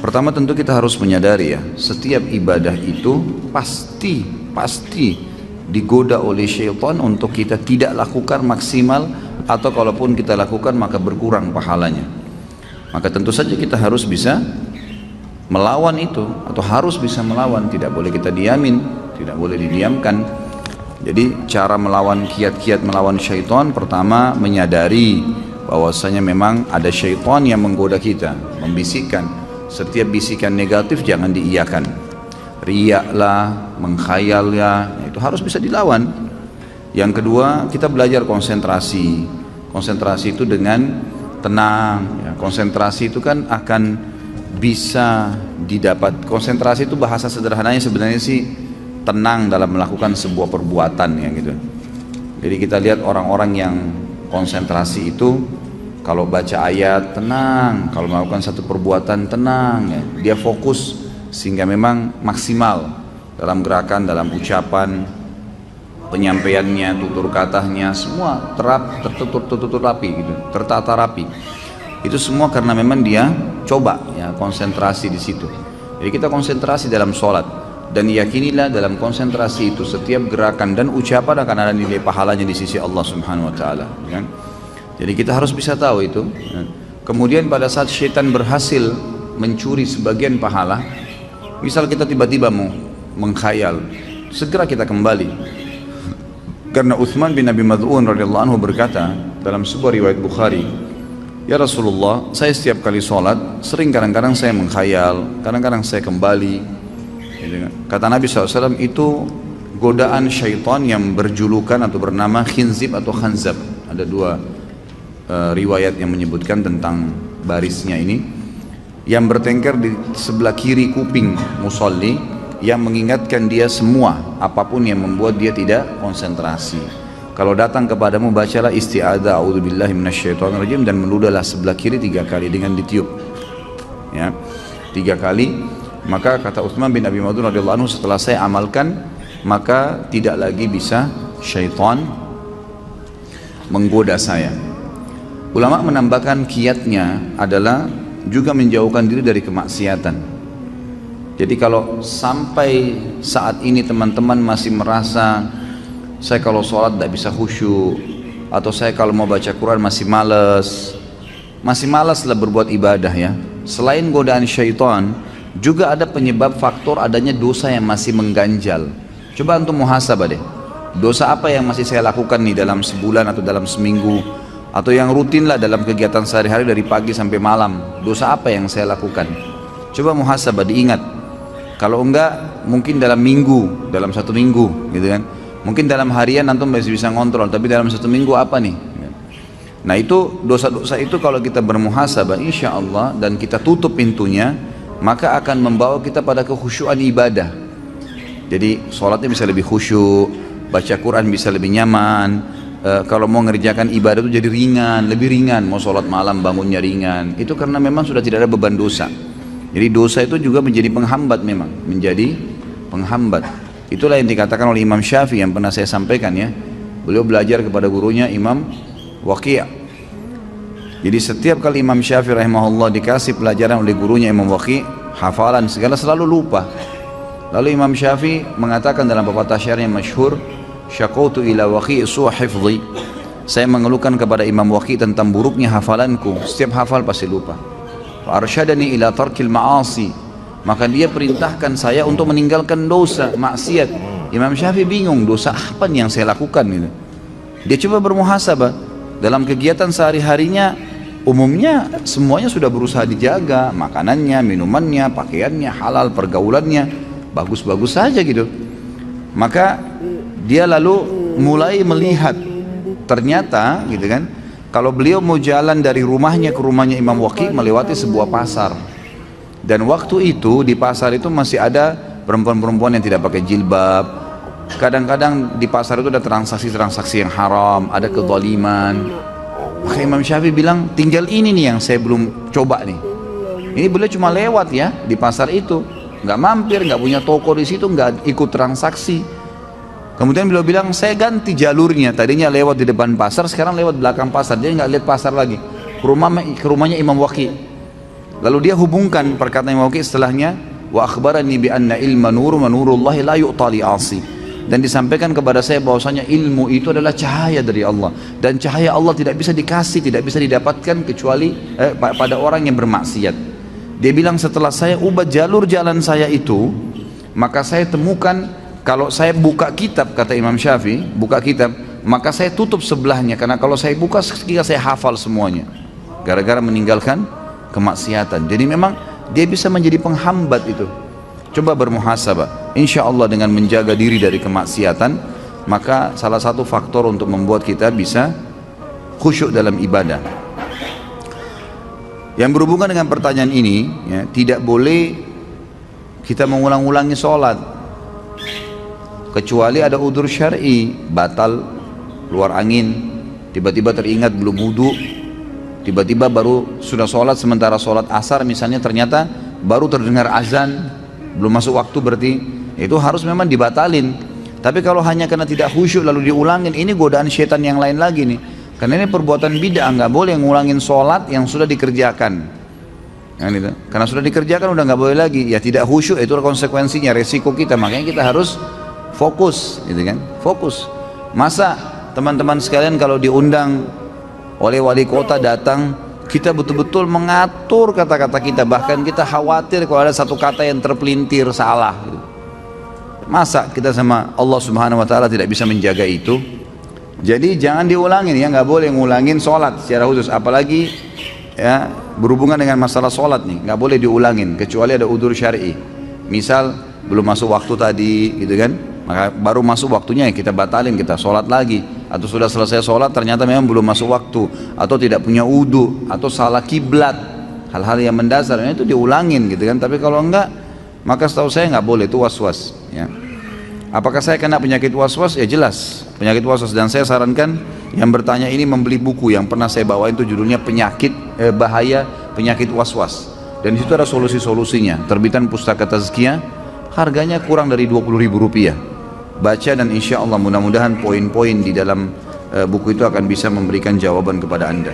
Pertama tentu kita harus menyadari ya, setiap ibadah itu pasti digoda oleh syaitan untuk kita tidak lakukan maksimal, atau kalaupun kita lakukan maka berkurang pahalanya. Maka tentu saja kita harus bisa melawan itu, atau harus bisa melawan, tidak boleh kita diamin, tidak boleh didiamkan. Jadi cara melawan kiat-kiat melawan syaitan, pertama menyadari bahwasanya memang ada syaitan yang menggoda kita, membisikkan. Setiap bisikan negatif jangan diiyakan. Riak lah, menghayal ya, itu harus bisa dilawan. Yang kedua, kita belajar konsentrasi. Konsentrasi itu dengan tenang ya. Konsentrasi itu kan akan bisa didapat. Konsentrasi itu bahasa sederhananya sebenarnya sih tenang dalam melakukan sebuah perbuatan ya gitu. Jadi kita lihat orang-orang yang konsentrasi itu, kalau baca ayat tenang, kalau melakukan satu perbuatan tenang ya. Dia fokus sehingga memang maksimal dalam gerakan, dalam ucapan, penyampaiannya, tutur katanya, semua tertutur rapi gitu, tertata rapi. Itu semua karena memang dia coba ya konsentrasi di situ. Jadi kita konsentrasi dalam sholat, dan yakinilah dalam konsentrasi itu setiap gerakan dan ucapan akan ada nilai pahalanya di sisi Allah Subhanahu wa taala, kan? Jadi kita harus bisa tahu itu. Kemudian pada saat syaitan berhasil mencuri sebagian pahala, misal kita tiba-tiba mau mengkhayal, segera kita kembali. Karena Utsman bin Abi Mad'un radhiyallahu anhu berkata dalam sebuah riwayat Bukhari, "Ya Rasulullah, saya setiap kali sholat, sering kadang-kadang saya menghayal, kadang-kadang saya kembali." Kata Nabi SAW, itu godaan syaitan yang berjulukan atau bernama khinzib atau khanzab. Ada dua riwayat yang menyebutkan tentang barisnya ini, yang bertengkar di sebelah kiri kuping musolli, yang mengingatkan dia semua apapun yang membuat dia tidak konsentrasi. Kalau datang kepadamu, bacalah isti'adzah a'udzubillahi minasyaitonirrajim, dan meludahlah sebelah kiri 3 kali dengan ditiup ya, 3 kali. Maka kata Utsman bin Abi Mad'un radhiyallahu anhu, setelah saya amalkan maka tidak lagi bisa syaitan menggoda saya. Ulama menambahkan kiatnya adalah juga menjauhkan diri dari kemaksiatan. Jadi kalau sampai saat ini teman-teman masih merasa saya kalau sholat tidak bisa khusyuk, atau saya kalau mau baca Quran masih malas lah berbuat ibadah ya. Selain godaan syaitan, juga ada penyebab faktor adanya dosa yang masih mengganjal. Coba untuk muhasabah deh, dosa apa yang masih saya lakukan nih dalam sebulan atau dalam seminggu, atau yang rutin lah dalam kegiatan sehari-hari dari pagi sampai malam. Dosa apa yang saya lakukan? Coba muhasabah, diingat. Kalau enggak, mungkin dalam minggu, dalam 1 minggu gitu kan. Mungkin dalam harian antum masih bisa ngontrol, tapi dalam 1 minggu apa nih? Nah itu dosa-dosa itu kalau kita bermuhasabah insya Allah dan kita tutup pintunya, maka akan membawa kita pada kekhusyuan ibadah. Jadi sholatnya bisa lebih khusyuk, baca Quran bisa lebih nyaman. Kalau mau ngerjakan ibadah itu jadi ringan, lebih ringan. Mau sholat malam bangunnya ringan, itu karena memang sudah tidak ada beban dosa. Jadi dosa itu juga menjadi penghambat, memang menjadi penghambat. Itulah yang dikatakan oleh Imam Syafi'i yang pernah saya sampaikan ya. Beliau belajar kepada gurunya Imam Waqi'. Jadi setiap kali Imam Syafi'i rahimahullah dikasih pelajaran oleh gurunya Imam Waqi', hafalan segala selalu lupa. Lalu Imam Syafi'i mengatakan dalam pepatah syair yang masyhur, "Syaqautu ila Waqi' su'a hifdhi." Saya mengeluhkan kepada Imam Waqi' tentang buruknya hafalanku, setiap hafal pasti lupa. Wa arsyadani ila tarkil ma'asi. Maka dia perintahkan saya untuk meninggalkan dosa, maksiat. Imam Syafi'i bingung, dosa apa nih yang saya lakukan gitu. Dia coba bermuhasabah dalam kegiatan sehari-harinya. Umumnya semuanya sudah berusaha dijaga, makanannya, minumannya, pakaiannya, halal, pergaulannya bagus-bagus saja gitu. Maka dia lalu mulai melihat, ternyata gitu kan, kalau beliau mau jalan dari rumahnya ke rumahnya Imam Waqi' melewati sebuah pasar. Dan waktu itu di pasar itu masih ada perempuan-perempuan yang tidak pakai jilbab. Kadang-kadang di pasar itu ada transaksi-transaksi yang haram, ada kezaliman. Maka Imam Syafi'i bilang, tinggal ini nih yang saya belum coba nih. Ini beliau cuma lewat ya di pasar itu, nggak mampir, nggak punya toko di situ, nggak ikut transaksi. Kemudian beliau bilang, saya ganti jalurnya, tadinya lewat di depan pasar, sekarang lewat belakang pasar. Dia nggak lihat pasar lagi, ke rumahnya Imam Waqi. Lalu dia hubungkan perkataan Imam Waqi setelahnya, wa akhbarani bi anna ilma nur manurullahi la yu'tali asi. Dan disampaikan kepada saya bahwasanya ilmu itu adalah cahaya dari Allah, dan cahaya Allah tidak bisa dikasih, tidak bisa didapatkan kecuali pada orang yang bermaksiat. Dia bilang, setelah saya ubah jalur jalan saya itu, maka saya temukan kalau saya buka kitab, kata Imam Syafi'i, buka kitab, maka saya tutup sebelahnya, karena kalau saya buka ketika saya hafal semuanya, gara-gara meninggalkan kemaksiatan. Jadi memang dia bisa menjadi penghambat itu. Coba bermuhasabah, insya Allah dengan menjaga diri dari kemaksiatan, maka salah satu faktor untuk membuat kita bisa khusyuk dalam ibadah. Yang berhubungan dengan pertanyaan ini, ya, tidak boleh kita mengulang-ulangi sholat kecuali ada udzur syar'i, batal, keluar angin, tiba-tiba teringat belum wudu, tiba-tiba baru sudah sholat, sementara sholat asar misalnya ternyata baru terdengar azan, belum masuk waktu, berarti itu harus memang dibatalin. Tapi kalau hanya karena tidak khusyuk lalu diulangin, ini godaan syaitan yang lain lagi nih, karena ini perbuatan bid'ah. Nggak boleh ngulangin sholat yang sudah dikerjakan, karena sudah dikerjakan udah nggak boleh lagi. Ya tidak khusyuk, itu konsekuensinya, resiko kita. Makanya kita harus fokus, gitu kan, fokus. Masa teman-teman sekalian kalau diundang oleh wali kota datang, kita betul-betul mengatur kata-kata kita, bahkan kita khawatir kalau ada satu kata yang terpelintir salah. Masa kita sama Allah Subhanahu Wa Taala tidak bisa menjaga itu? Jadi jangan diulangin, ya, nggak boleh ngulangin sholat secara khusus, apalagi ya berhubungan dengan masalah sholat nih, nggak boleh diulangin kecuali ada udzur syar'i. Misal belum masuk waktu tadi, gitu kan, maka baru masuk waktunya, ya kita batalin, kita sholat lagi. Atau sudah selesai sholat ternyata memang belum masuk waktu, atau tidak punya wudu, atau salah kiblat, hal-hal yang mendasar itu diulangin, gitu kan. Tapi kalau enggak, maka setahu saya nggak boleh, itu was-was, ya. Apakah saya kena penyakit was-was? Ya jelas penyakit was-was, dan saya sarankan yang bertanya ini membeli buku yang pernah saya bawain, itu judulnya bahaya penyakit was-was, dan di situ ada solusi-solusinya, terbitan Pustaka Tazkiyah, harganya kurang dari Rp20.000. Baca, dan insya Allah mudah-mudahan poin-poin di dalam buku itu akan bisa memberikan jawaban kepada Anda.